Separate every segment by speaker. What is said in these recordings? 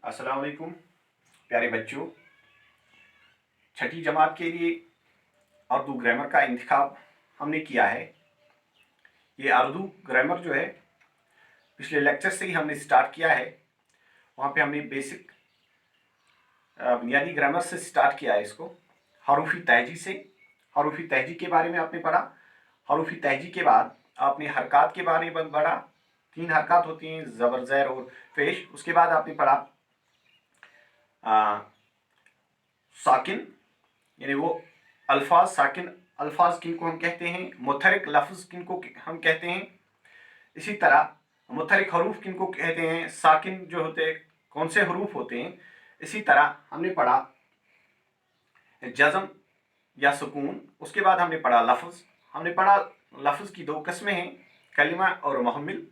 Speaker 1: अस्सलाम वालेकुम प्यारे बच्चों। छठी जमात के लिए उर्दू ग्रामर का इंतखाब हमने किया है। ये उर्दू ग्रामर जो है पिछले लेक्चर से ही हमने स्टार्ट किया है। वहाँ पे हमने बेसिक बुनियादी ग्रामर से स्टार्ट किया है इसको। हरूफी तहजी से, हरूफी तहजी के बारे में आपने पढ़ा। हरूफी तहजी के बाद आपने हरकत के बारे में पढ़ा। 3 हरकत होती हैं, ज़बर, ज़ैर और पेश। उसके बाद आपने पढ़ा साकिन, यानी वो अल्फाज साकिन अल्फाज किनको हम कहते हैं, मुतहरिक लफ्ज़ किनको हम कहते हैं। इसी तरह मुतहरिक हरूफ किनको कहते हैं, साकिन जो होते हैं कौन से हरूफ होते हैं। इसी तरह हमने पढ़ा जज़म या सुकून। उसके बाद हमने पढ़ा लफ्ज़। हमने पढ़ा लफ्ज़ की 2 किस्में हैं, कलिमा और मुहम्मिल।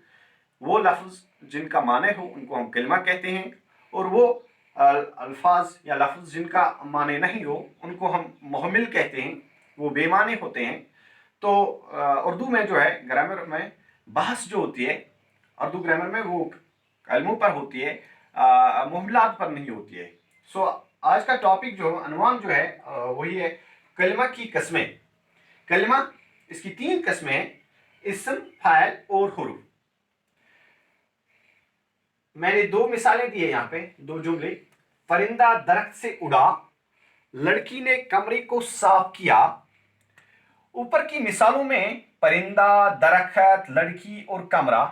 Speaker 1: वो लफ्ज़ जिनका माने हो उनको हम कलिमा कहते हैं, और वो अल्फाज या लफ्ज़ जिनका माने नहीं हो उनको हम मुहम्मिल कहते हैं, वो बेमाने होते हैं। तो उर्दू में जो है ग्रामर में बहस जो होती है उर्दू ग्रामर में वो कलमों पर होती है, मुहम्मलात पर नहीं होती है। सो आज का टॉपिक जो अनवान जो है वही है कलिमा की किस्में। कलिमा इसकी 3 किस्में हैं, इस्म, फाइल और हुरूफ। मैंने 2 मिसालें दी है यहाँ पे, 2 जुमले। परिंदा दरख्त से उड़ा, लड़की ने कमरे को साफ किया। ऊपर की मिसालों में परिंदा, दरख्त, लड़की और कमरा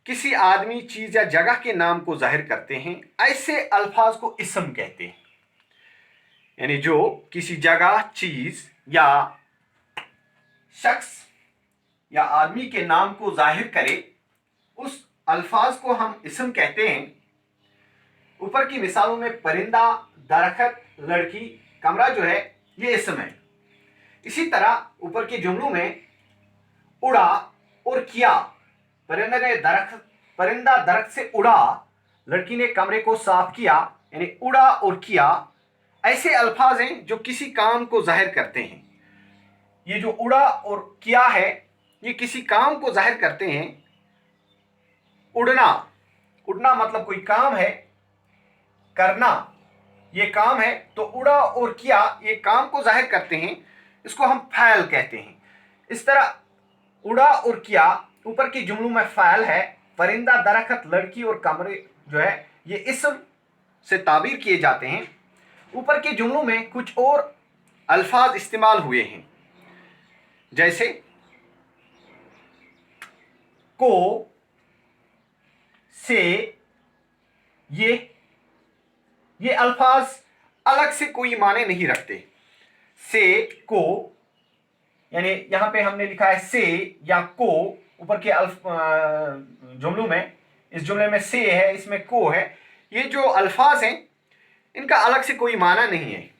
Speaker 1: किसी आदमी, चीज या जगह के नाम को जाहिर करते हैं। ऐसे अल्फाज को इस्म कहते हैं, यानी जो किसी जगह, चीज या शख्स या आदमी के नाम को जाहिर करे उस अल्फाज को हम इस्म कहते हैं। ऊपर की मिसालों में परिंदा, दरख्त, लड़की, कमरा जो है ये इस्म है। इसी तरह ऊपर के जुमलों में उड़ा और किया, परिंदा दरख्त से उड़ा, लड़की ने कमरे को साफ किया, यानी उड़ा और किया ऐसे अल्फाज हैं जो किसी काम को जाहिर करते हैं। ये जो उड़ा और किया है ये किसी काम को जाहिर करते हैं। उड़ना, उड़ना मतलब कोई काम है, करना ये काम है, तो उड़ा और किया ये काम को जाहिर करते हैं, इसको हम फ़ाइल कहते हैं। इस तरह उड़ा और किया ऊपर के जुमलों में फ़ाइल है। परिंदा, दरख्त, लड़की और कमरे जो है ये इस्म से ताबीर किए जाते हैं। ऊपर के जुमलों में कुछ और अल्फाज इस्तेमाल हुए हैं, जैसे को, से। ये अल्फाज अलग से कोई माने नहीं रखते। से, को, यानी यहां पे हमने लिखा है से या को। ऊपर के जुमलों में, इस जुमले में से है, इसमें को है। ये जो अल्फाज हैं इनका अलग से कोई माना नहीं है,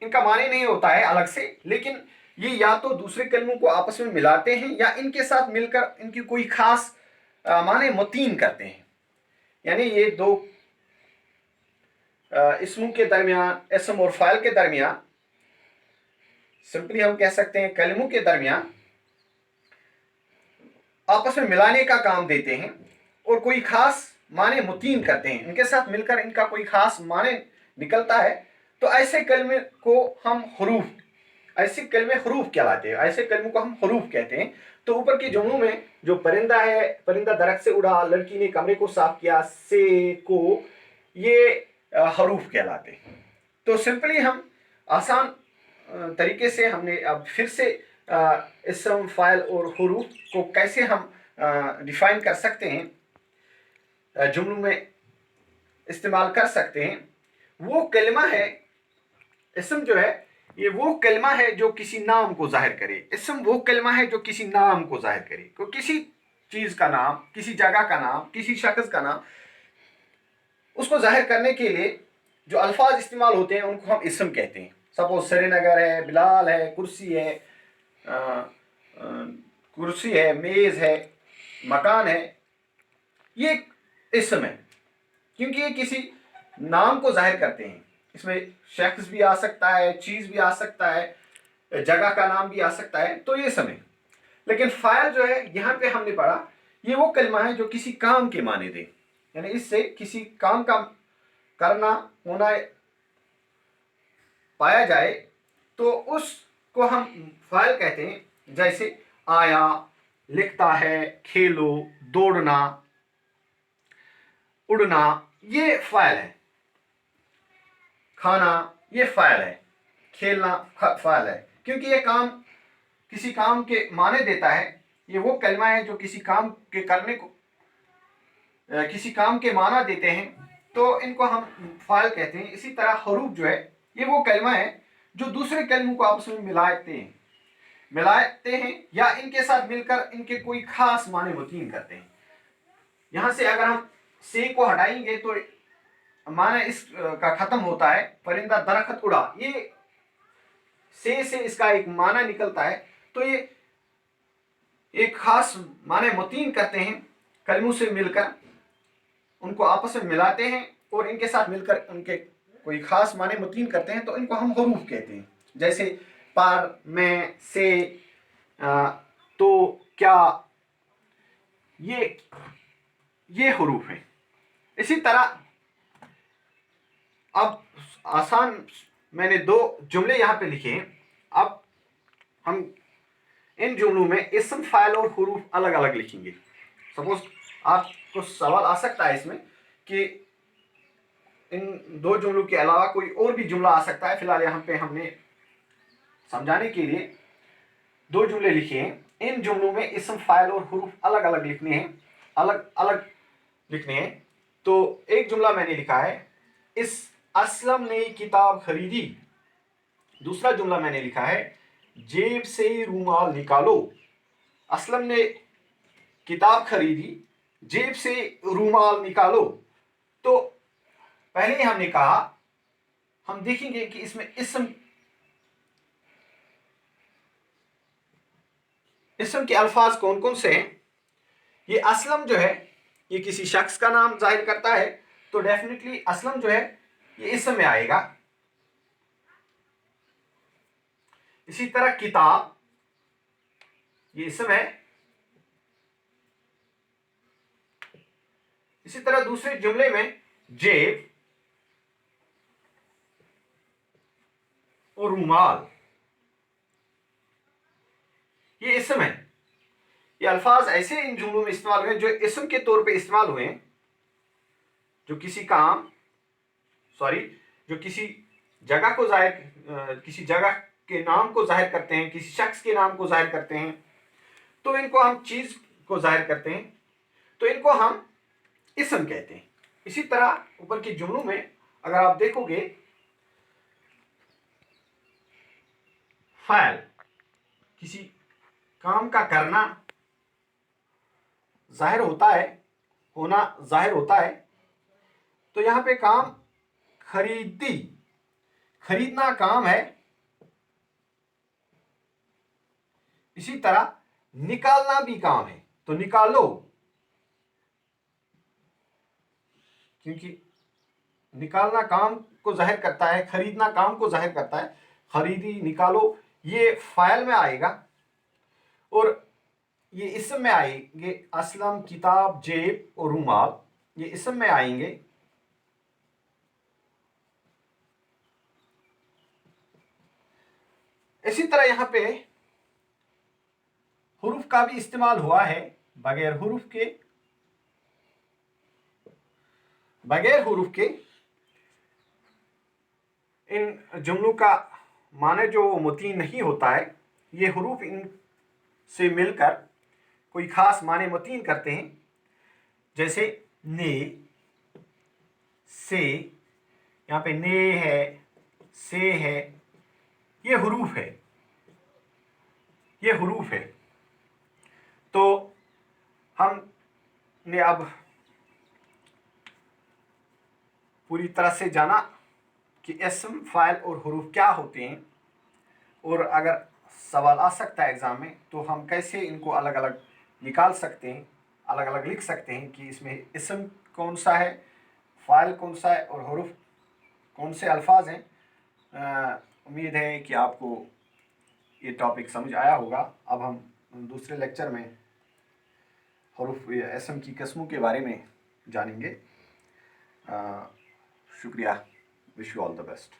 Speaker 1: इनका माने नहीं होता है अलग से, लेकिन ये या तो दूसरे कलमों को आपस में मिलाते हैं या इनके साथ मिलकर इनकी कोई खास माने मुतीन करते हैं। यानी ये 2 इसमों के दरमियान, इसम और फाइल के दरमियान, सिंपली हम कह सकते हैं कलमों के दरमियान आपस में मिलाने का काम देते हैं और कोई खास माने मुतीन करते हैं, इनके साथ मिलकर इनका कोई खास माने निकलता है। तो ऐसे कलमे को हम हुरूफ, ऐसे कलमे हुरूफ कहलाते हैं, ऐसे कलमों को हम हुरूफ कहते हैं। तो ऊपर के जुमलों में जो परिंदा है, परिंदा दरख्त से उड़ा, लड़की ने कमरे को साफ किया, से, को, ये हरूफ कहलाते हैं। तो सिंपली हम आसान तरीके से हमने अब फिर से इस्म, फाइल और हुरूफ को कैसे हम डिफाइन कर सकते हैं, जुमलों में इस्तेमाल कर सकते हैं। वो कलमा है, इस्म जो है ये वो कलमा है जो किसी नाम को जाहिर करे। इस्म वो कलमा है जो किसी नाम को जाहिर करे, तो किसी चीज का नाम, किसी जगह का नाम, किसी शख्स का नाम, उसको जाहिर करने के लिए जो अल्फाज इस्तेमाल होते हैं उनको हम इस्म कहते हैं। सपोज श्रीनगर है, बिलाल है, कुर्सी है, मेज है, मकान है, ये इस्म है क्योंकि ये किसी नाम को जाहिर करते हैं। इसमें शख्स भी आ सकता है, चीज भी आ सकता है, जगह का नाम भी आ सकता है, तो ये इस्म है। लेकिन फाइल जो है यहाँ पे हमने पढ़ा, ये वो कलमा है जो किसी काम के माने दे, यानी इससे किसी काम का करना होना पाया जाए तो उसको हम फ़ाइल कहते हैं। जैसे आया, लिखता है, खेलो, दौड़ना, उड़ना, ये फ़ाइल है। खाना, ये फ़ाइल है। खेलना फ़ाइल है, क्योंकि ये काम किसी काम के माने देता है। ये वो कलमा है जो किसी काम के करने को किसी काम के माना देते हैं, तो इनको हम फ़ाइल कहते हैं। इसी तरह हरूफ जो है ये वो कलमा है जो दूसरे कलमों को आपस में मिलाते हैं या इनके साथ मिलकर इनके कोई खास माने मुतीन करते हैं। यहाँ से अगर हम से को हटाएंगे तो माने इस का खत्म होता है। परिंदा दरख्त उड़ा, ये से इसका एक माना निकलता है। तो ये एक खास माने मुतीन करते हैं, कलमों से मिलकर उनको आपस में मिलाते हैं और इनके साथ मिलकर उनके कोई खास माने मुतीन करते हैं, तो इनको हम हरूफ कहते हैं। जैसे पर, में, से, तो, क्या, ये हरूफ हैं। इसी तरह अब आसान मैंने 2 जुमले यहाँ पे लिखे हैं। अब हम इन जुमलों में इस्म, फ़ाइल और हरूफ अलग अलग लिखेंगे। सपोज आपको सवाल आ सकता है इसमें कि इन 2 जुमलों के अलावा कोई और भी जुमला आ सकता है। फिलहाल यहाँ पे हमने समझाने के लिए 2 जुमले लिखे हैं। इन जुमलों में इस्म, फ़ाइल और हरूफ अलग अलग लिखने हैं, अलग अलग लिखने हैं। तो एक जुमला मैंने लिखा है, इस असलम ने किताब खरीदी। दूसरा जुमला मैंने लिखा है, जेब से रूमाल निकालो। असलम ने किताब खरीदी, जेब से रूमाल निकालो। तो पहले ही हमने कहा, हम देखेंगे कि इसमें इस्म के अल्फाज कौन कौन से हैं। ये असलम जो है ये किसी शख्स का नाम जाहिर करता है, तो डेफिनेटली असलम जो है ये इस्म में आएगा। इसी तरह किताब, ये इस्म है। इसी तरह दूसरे जुमले में जेब और रूमाल, ये इस्म है। ये अल्फाज ऐसे इन जुमलों में इस्तेमाल हुए जो इस्म के तौर पे इस्तेमाल हुए हैं, जो किसी जगह को किसी जगह के नाम को जाहिर करते हैं, किसी शख्स के नाम को जाहिर करते हैं, तो इनको हम चीज को जाहिर करते हैं, तो इनको हम इस्म कहते हैं। इसी तरह ऊपर के जुमलों में अगर आप देखोगे, फ़ाइल किसी काम का करना जाहिर होता है, होना जाहिर होता है। तो यहां पे काम खरीदना काम है। इसी तरह निकालना भी काम है, तो निकालो, क्योंकि निकालना काम को जाहिर करता है, खरीदना काम को जाहिर करता है। खरीदी, निकालो, ये फ़ाइल में आएगा और ये इस्म में आएंगे। असलम, किताब, जेब और रूमाल, ये इस्म में आएंगे। इसी तरह यहाँ पे हुरूफ का भी इस्तेमाल हुआ है। बगैर हुरूफ के इन जुमलों का माने जो मुतीन नहीं होता है, ये हुरूफ इन से मिलकर कोई खास माने मुतीन करते हैं। जैसे ने, से, यहाँ पे ने है, से है, ये हुरूफ है। तो हमने अब पूरी तरह से जाना कि इस्म, फ़ाइल और हुरूफ क्या होते हैं, और अगर सवाल आ सकता है एग्ज़ाम में तो हम कैसे इनको अलग अलग निकाल सकते हैं, अलग अलग लिख सकते हैं कि इसमें इस्म कौन सा है, फ़ाइल कौन सा है और हुरूफ कौन से अल्फाज हैं। उम्मीद है कि आपको ये टॉपिक समझ आया होगा। अब हम दूसरे लेक्चर में हुरूफ इस्म की किस्मों के बारे में जानेंगे। شکریہ. Wish you all the best.